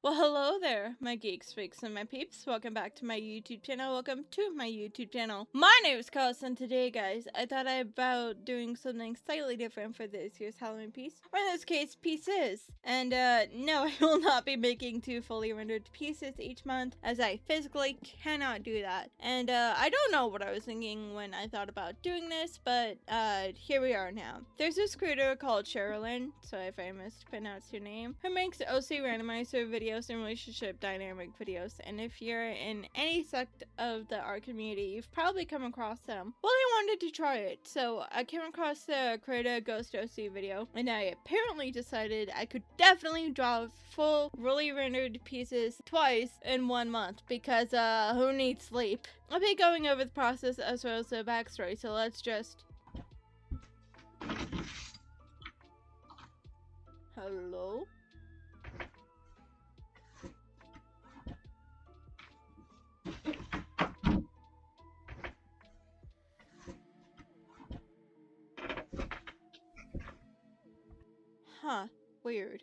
Well, hello there, my geeks, freaks, and my peeps. Welcome back to my YouTube channel. Welcome to my YouTube channel. My name is Kanisan. Today, guys, I thought about doing something slightly different for this year's Halloween piece, or in this case, pieces. And no, I will not be making 2 fully rendered pieces each month, as I physically cannot do that. And I don't know what I was thinking when I thought about doing this, but here we are now. There's this creator called Sherilyn, so if I mispronounced your name, who makes OC randomizer videos and relationship dynamic videos, and if you're in any sect of the art community, you've probably come across them. Well, I wanted to try it, so I came across the Creator Ghost OC video, and I apparently decided I could definitely draw full, really rendered pieces twice in 1 month, because who needs sleep? I'll be going over the process as well as the backstory, so let's just... Hello? Huh, weird.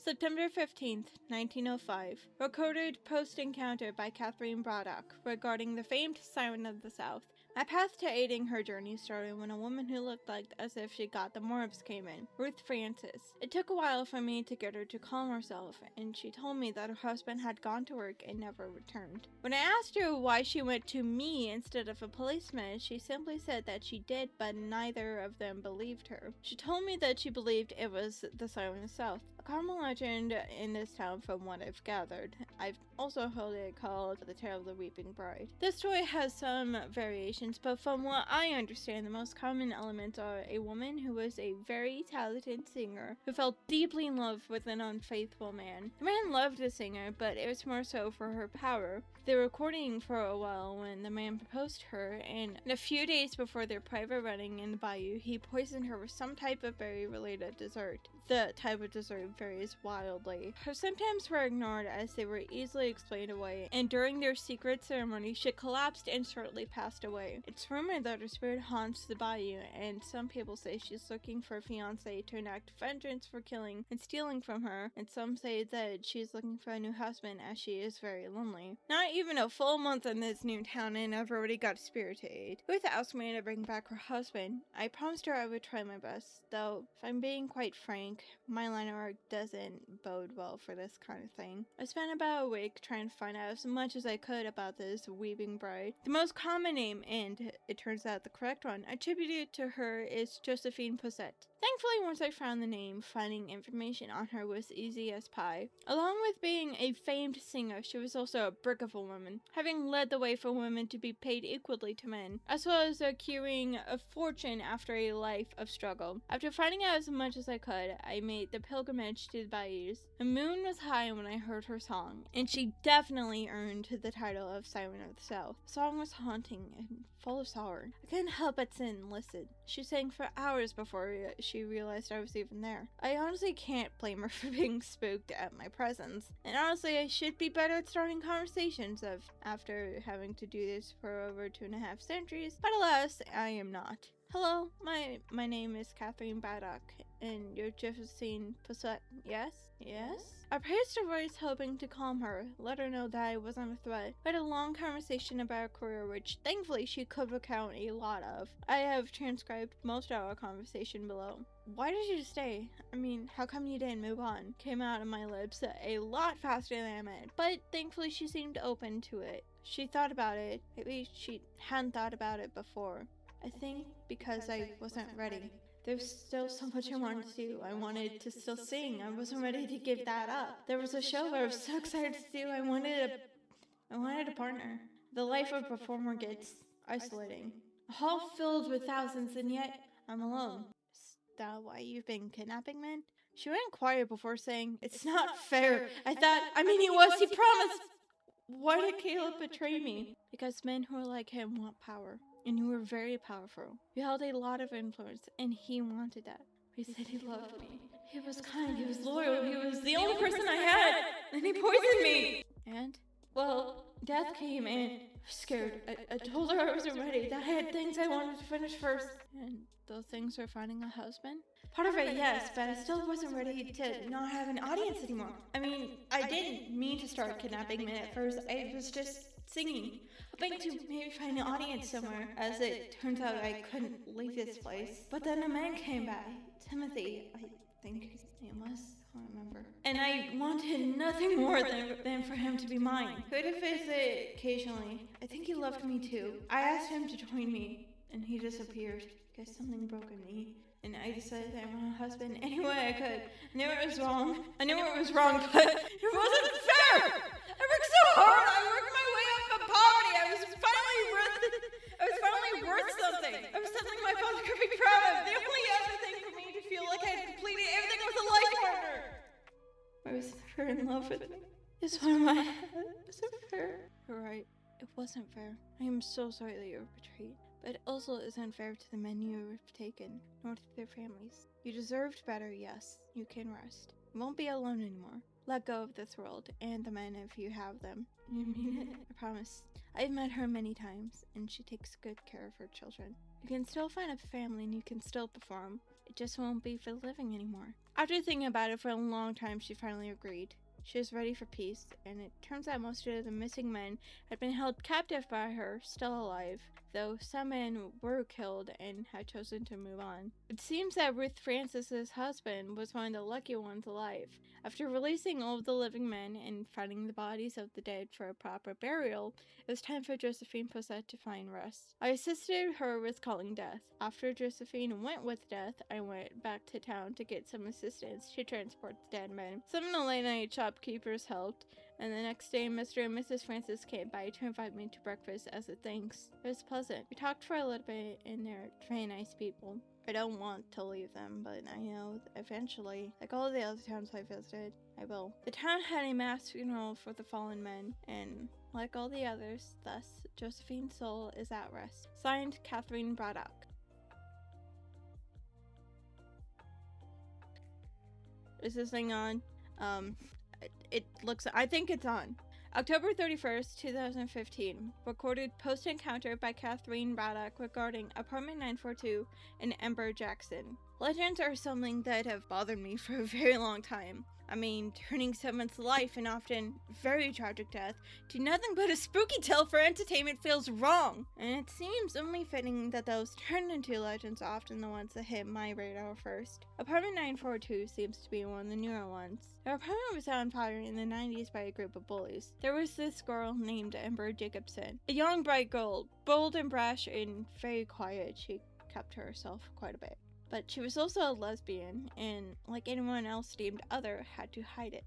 September 15th, 1905. Recorded post-encounter by Catherine Braddock regarding the famed Siren of the South. My path to aiding her journey started when a woman who looked like as if she got the morbs came in, Ruth Francis. It took a while for me to get her to calm herself, and she told me that her husband had gone to work and never returned. When I asked her why she went to me instead of a policeman, she simply said that she did, but neither of them believed her. She told me that she believed it was the Siren of the South, a common legend in this town from what I've gathered. I've also heard it called the Tale of the Weeping Bride. This story has some variations, but from what I understand, the most common elements are a woman who was a very talented singer who fell deeply in love with an unfaithful man. The man loved the singer, but it was more so for her power. They were courting for a while when the man proposed to her, and a few days before their private wedding in the bayou, he poisoned her with some type of berry-related dessert. The type of dessert varies wildly. Her symptoms were ignored as they were easily explained away, and during their secret ceremony, she collapsed and shortly passed away. It's rumored that her spirit haunts the bayou, and some people say she's looking for a fiancé to enact vengeance for killing and stealing from her, and some say that she's looking for a new husband as she is very lonely. Not even a full month in this new town, and I've already got a spirit to aid. Ruth asked me to bring back her husband. I promised her I would try my best, though if I'm being quite frank, my line of work doesn't bode well for this kind of thing. I spent about a week trying to find out as much as I could about this weeping bride. The most common name, and it turns out the correct one, attributed to her is Josephine Posset. Thankfully, once I found the name, finding information on her was easy as pie. Along with being a famed singer, she was also a brick of a woman, having led the way for women to be paid equally to men, as well as accruing a fortune after a life of struggle. After finding out as much as I could, I made the pilgrimage to the bayous. The moon was high when I heard her song, and she definitely earned the title of Siren of the South. The song was haunting and full of sorrow. I couldn't help but sit and listen. She sang for hours before she realized I was even there. I honestly can't blame her for being spooked at my presence, and honestly I should be better at starting conversations after having to do this for over 2.5 centuries, but alas, I am not. Hello, my name is Catherine Braddock, and you're Josephine Posset, yes? Yes? I praised her voice, hoping to calm her, let her know that I wasn't a threat. We had a long conversation about her career, which thankfully she could recount a lot of. I have transcribed most of our conversation below. Why did you stay? I mean, how come you didn't move on? Came out of my lips a lot faster than I meant, but thankfully she seemed open to it. She thought about it. Maybe she hadn't thought about it before. I think because I wasn't ready. There's still so much I wanted to do. I wanted to still sing. I wasn't ready to give that up. There was a show I was so excited to do. I wanted a partner. The life of a performer gets isolating. A hall filled with thousands, and yet I'm alone. Is that why you've been kidnapping men? She went quiet before saying, "It's not fair. I mean he was, he promised." Why did Caleb betray me? Because men who are like him want power. And you were very powerful. You held a lot of influence, and he wanted that. He said he loved me. He was kind, he was loyal, he was the only person I had, and he poisoned me! And? Well, Death came in. I was scared. I told her I wasn't ready, that I had things I wanted to finish first. And those things were finding a husband? Part of it, yes, but I still wasn't ready to not have an audience anymore. I mean, I didn't mean to start kidnapping men at first. I was just singing, hoping to maybe find an audience somewhere. As it turns out, I couldn't leave this place. But then a man came by, Timothy, I think his name was. I don't remember. And I wanted nothing more than for him to be mine. Could have visit occasionally. I think he loved me too. I asked him to join me, and he disappeared. Guess something broke in me. And I decided I want a husband any way I could. I knew it was wrong, but it wasn't fair! I worked so hard! I worked my way up from poverty! I was finally worth something! I was something my father could be proud of! The only other thing for me to feel like I had completed everything was a life partner! I was never in love with me. This one of my It wasn't fair. You're right. It wasn't fair. I am so sorry that you were betrayed. But it also isn't fair to the men you have taken, nor to their families. You deserved better, yes. You can rest. You won't be alone anymore. Let go of this world, and the men if you have them. You mean it? I promise. I've met her many times, and she takes good care of her children. You can still find a family, and you can still perform. It just won't be for the living anymore. After thinking about it for a long time, she finally agreed. She was ready for peace, and it turns out most of the missing men had been held captive by her, still alive, though some men were killed and had chosen to move on. It seems that Ruth Francis's husband was one of the lucky ones alive. After releasing all of the living men and finding the bodies of the dead for a proper burial, it was time for Josephine Posset to find rest. I assisted her with calling Death. After Josephine went with Death, I went back to town to get some assistance to transport the dead men. Some of the late-night shopkeepers helped, and the next day Mr. and Mrs. Francis came by to invite me to breakfast as a thanks. It was pleasant. We talked for a little bit, and they're very nice people. I don't want to leave them, but I know that eventually, like all the other towns I visited, I will. The town had a mass funeral for the fallen men, and like all the others, thus, Josephine's soul is at rest. Signed, Catherine Braddock. Is this thing on? It looks, I think it's on. October 31st, 2015. Recorded post-encounter by Catherine Braddock regarding apartment 942 in Ember, Jackson. Legends are something that have bothered me for a very long time. I mean, turning someone's life, and often very tragic death, to nothing but a spooky tale for entertainment feels wrong. And it seems only fitting that those turned into legends are often the ones that hit my radar first. Apartment 942 seems to be one of the newer ones. Their apartment was on fire in the 90s by a group of bullies. There was this girl named Amber Jacobson, a young bright girl, bold and brash and very quiet. She kept to herself quite a bit. But she was also a lesbian, and like anyone else deemed other, had to hide it.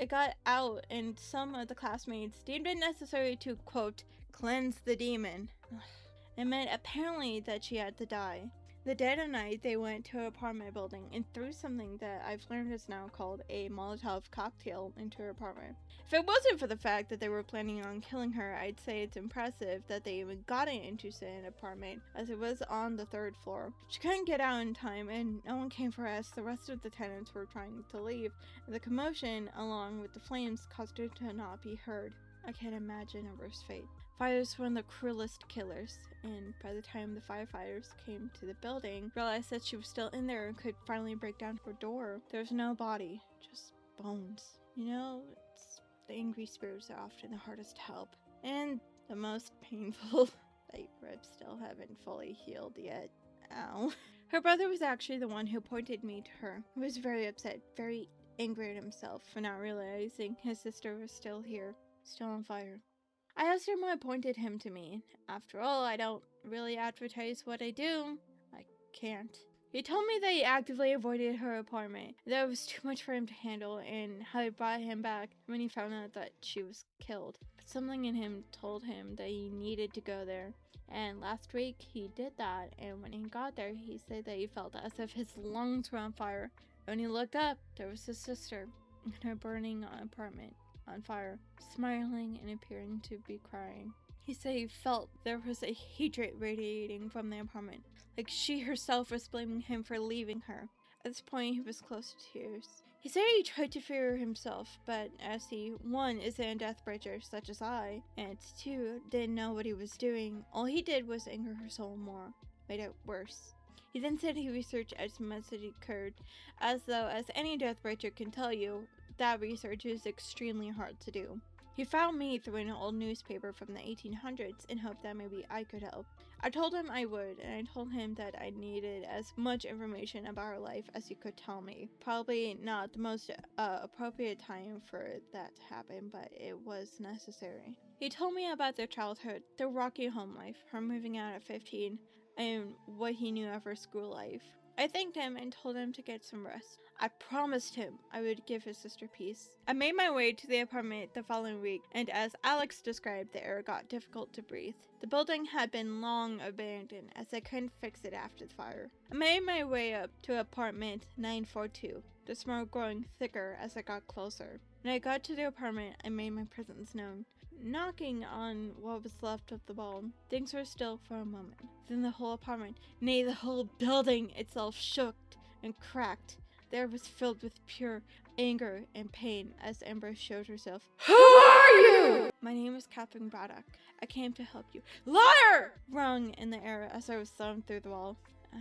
It got out, and some of the classmates deemed it necessary to, quote, cleanse the demon. It meant apparently that she had to die. The dead of night, they went to an apartment building and threw something that I've learned is now called a Molotov cocktail into her apartment. If it wasn't for the fact that they were planning on killing her, I'd say it's impressive that they even got it into an apartment, as it was on the 3rd floor. She couldn't get out in time, and no one came for us. The rest of the tenants were trying to leave, and the commotion, along with the flames, caused her to not be heard. I can't imagine a worse fate. Fires were one of the cruelest killers, and by the time the firefighters came to the building, realized that she was still in there and could finally break down her door. There was no body, just bones. You know, the angry spirits are often the hardest to help, and the most painful. My ribs still haven't fully healed yet. Ow. Her brother was actually the one who pointed me to her. He was very upset, very angry at himself for not realizing his sister was still here, still on fire. I asked him what pointed him to me. After all, I don't really advertise what I do. I can't. He told me that he actively avoided her apartment, that it was too much for him to handle, and how it brought him back when he found out that she was killed. But something in him told him that he needed to go there. And last week, he did that, and when he got there, he said that he felt as if his lungs were on fire. When he looked up, there was his sister in her burning apartment, on fire, smiling and appearing to be crying. He said he felt there was a hatred radiating from the apartment, like she herself was blaming him for leaving her. At this point, he was close to tears. He said he tried to fear himself, but as he, 1, isn't a death breacher such as I, and 2, didn't know what he was doing, all he did was anger her soul more, made it worse. He then said he researched as much as he could, as though, as any death breacher can tell you, that research is extremely hard to do. He found me through an old newspaper from the 1800s in hope that maybe I could help. I told him I would, and I told him that I needed as much information about her life as he could tell me. Probably not the most appropriate time for that to happen, but it was necessary. He told me about their childhood, their rocky home life, her moving out at 15, and what he knew of her school life. I thanked him and told him to get some rest. I promised him I would give his sister peace. I made my way to the apartment the following week, and as Alex described, the air got difficult to breathe. The building had been long abandoned as they couldn't fix it after the fire. I made my way up to apartment 942, the smoke growing thicker as I got closer. When I got to the apartment, I made my presence known. Knocking on what was left of the wall, things were still for a moment. Then the whole apartment, nay, the whole building itself shook and cracked. The air was filled with pure anger and pain as Amber showed herself. Who are you? My name is Catherine Braddock. I came to help you. Liar! Rung in the air as I was thrown through the wall.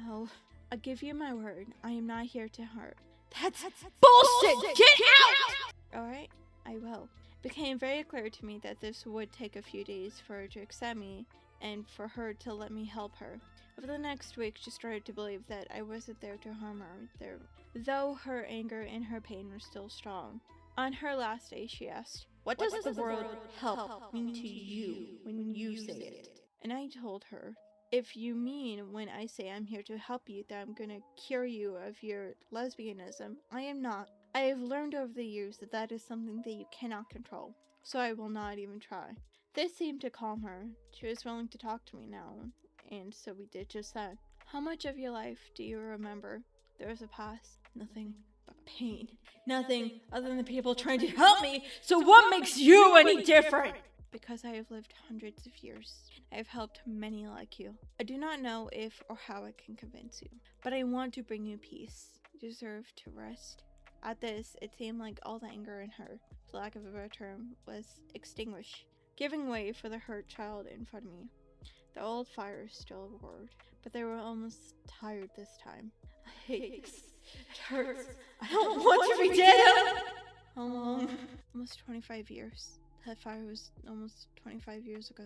Oh, I'll give you my word. I am not here to hurt. That's bullshit! Get out! Alright, I will. It became very clear to me that this would take a few days for her to accept me and for her to let me help her. Over the next week, she started to believe that I wasn't there to harm her, though her anger and her pain were still strong. On her last day, she asked, What does the word help mean to you when you say it? And I told her, if you mean when I say I'm here to help you that I'm gonna cure you of your lesbianism, I am not. I have learned over the years that that is something that you cannot control, so I will not even try. This seemed to calm her. She was willing to talk to me now, and so we did just that. How much of your life do you remember? There was a past. Nothing but pain. Nothing other than the people trying to help me, so what makes you any different? Because I have lived hundreds of years. I have helped many like you. I do not know if or how I can convince you, but I want to bring you peace. You deserve to rest. At this, it seemed like all the anger in her, for lack of a better term, was extinguished, giving way for the hurt child in front of me. The old fire still roared, but they were almost tired this time. I hate this. It hurts. I don't want to be dead! How long? Almost 25 years. That fire was almost 25 years ago.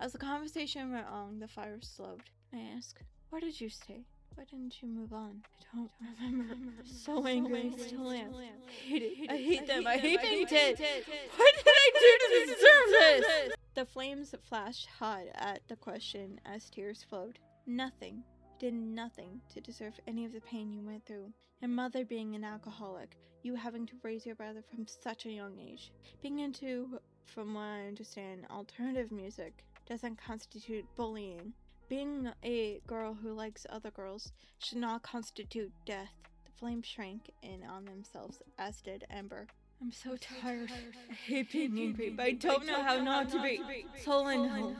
As the conversation went on, the fire slowed. I asked, Where did you stay? Why didn't you move on? I don't remember. I'm so angry. I still am. I hate it. I hate them. I hate being dead. What did I do to deserve this? The flames flashed hot at the question as tears flowed. Nothing. You did nothing to deserve any of the pain you went through. Your mother being an alcoholic, you having to raise your brother from such a young age. Being into, from what I understand, alternative music doesn't constitute bullying. Being a girl who likes other girls should not constitute death. The flames shrank in on themselves, as did Ember. I'm so tired. I hate being angry, but I don't know how not to be. So I know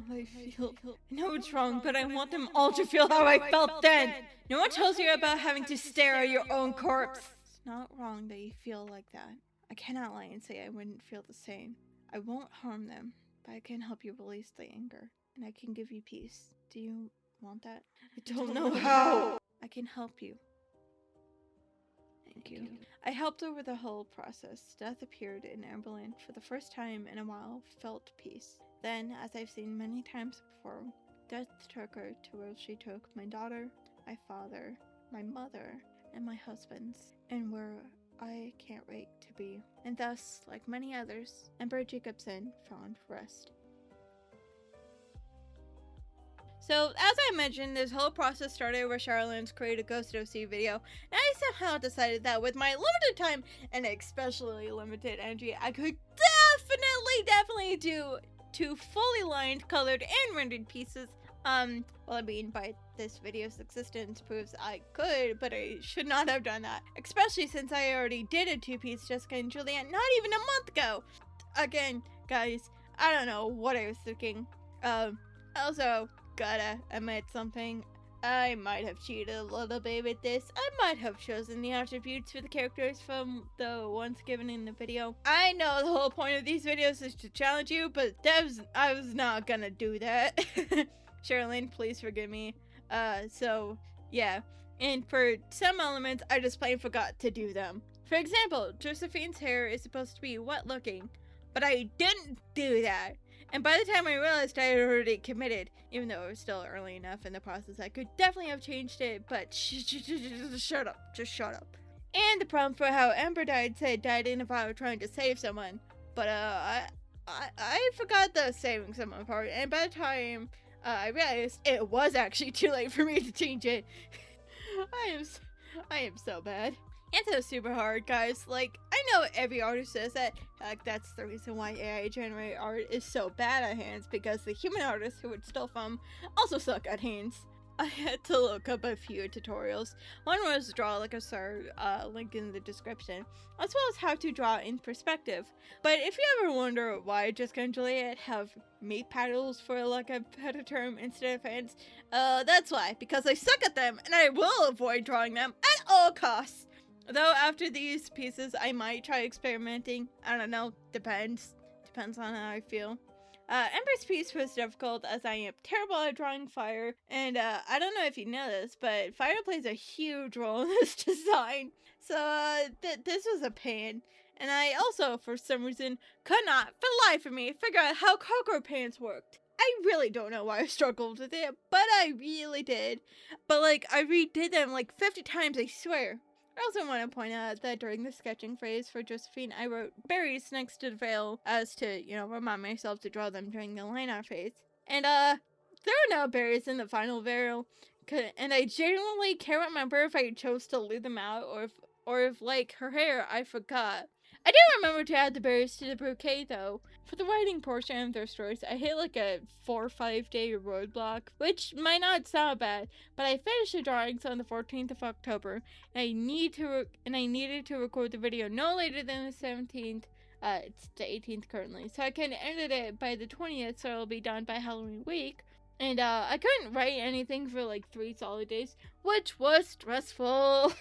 how I feel. I know it's wrong, but I want them all to feel how I felt then. No one tells you about having to stare at your own corpse. It's not wrong that you feel like that. I cannot lie and say I wouldn't feel the same. I won't harm them, but I can help you release the anger, and I can give you peace. Do you want that? I don't know how. I can help you. Thank you. I helped over the whole process. Death appeared in Amberland for the first time in a while, felt peace. Then, as I've seen many times before, Death took her to where she took my daughter, my father, my mother, and my husband's, and where I can't wait to be. And thus, like many others, Ember Jacobson found rest. So, as I mentioned, this whole process started with Charlotte created a Ghost OC video, and I somehow decided that with my limited time, and especially limited energy, I could definitely do 2 fully lined, colored, and rendered pieces. Well, I mean, by this video's existence proves I could, but I should not have done that. Especially since I already did a 2-piece Jessica and Juliet not even a month ago. Again, guys, I don't know what I was thinking. Also, gotta admit something. I might have cheated a little bit with this. I might have chosen the attributes for the characters from the ones given in the video. I know the whole point of these videos is to challenge you, but I was not gonna do that. Sherilyn, please forgive me. So, yeah. And for some elements, I just plain forgot to do them. For example, Josephine's hair is supposed to be wet looking, but I didn't do that. And by the time I realized I had already committed, even though it was still early enough in the process, I could definitely have changed it, but shut up, just shut up. And the problem for how Amber died in a fire trying to save someone, but I forgot the saving someone part, and by the time I realized it was actually too late for me to change it. I am so bad. And so super hard, guys. Like, I know every artist says that. That's the reason why AI generated art is so bad at hands, because the human artists who would steal from also suck at hands. I had to look up a few tutorials. One was draw like a star, link in the description, as well as how to draw in perspective. But if you ever wonder why Jessica and Juliet have meat paddles for like a better term instead of hands, that's why, because I suck at them and I will avoid drawing them at all costs. Though after these pieces, I might try experimenting. I don't know. Depends. Depends on how I feel. Ember's piece was difficult as I am terrible at drawing fire. And I don't know if you know this, but fire plays a huge role in this design. So this was a pain. And I also, for some reason, could not, for the life of me, figure out how cocoa pants worked. I really don't know why I struggled with it, but I really did. But like, I redid them like 50 times, I swear. I also want to point out that during the sketching phase for Josephine, I wrote berries next to the veil as to, you know, remind myself to draw them during the line art phase. And, there are no berries in the final veil, and I genuinely can't remember if I chose to leave them out or if like, her hair, I forgot. I do remember to add the berries to the bouquet, though. For the writing portion of their stories, I hit like a 4 or 5 day roadblock, which might not sound bad, but I finished the drawings on the 14th of October, and I needed to record the video no later than the 17th. It's the 18th currently, so I can edit it by the 20th, so it'll be done by Halloween week. And I couldn't write anything for like 3 solid days, which was stressful.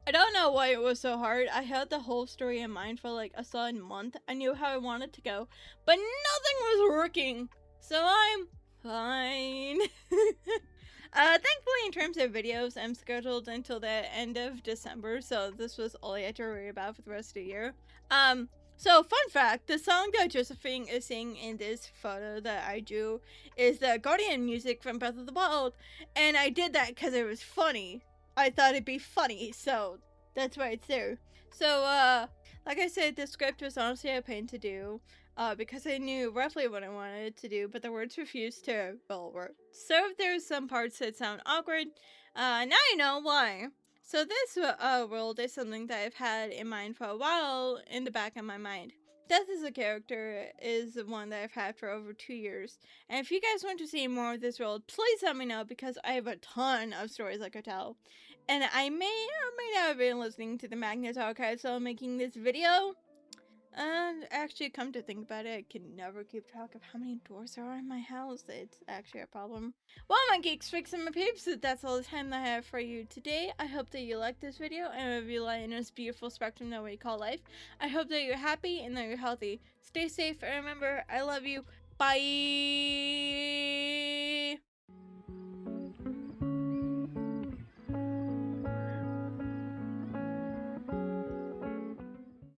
I don't know why it was so hard. I had the whole story in mind for like a solid month. I knew how I wanted to go, but nothing was working. So I'm fine. Thankfully, in terms of videos, I'm scheduled until the end of December, so this was all I had to worry about for the rest of the year. So fun fact, the song that Josephine is singing in this photo that I drew is the Guardian music from Breath of the Wild, and I did that because it was funny. I thought it'd be funny, so that's why it's there. So, like I said, the script was honestly a pain to do, because I knew roughly what I wanted to do, but the words refused to, well, work. So if there's some parts that sound awkward, now you know why. So this, world is something that I've had in mind for a while in the back of my mind. Death as a character is the one that I've had for over 2 years. And if you guys want to see more of this world, please let me know, because I have a ton of stories I could tell. And I may or may not have been listening to the Magnus Archives while making this video. Actually, come to think about it, I can never keep track of how many doors there are in my house. It's actually a problem. Well, my geeks, freaks, and my peeps, that's all the time that I have for you today. I hope that you liked this video, and if you like in this beautiful spectrum that we call life, I hope that you're happy and that you're healthy. Stay safe, and remember, I love you. Bye!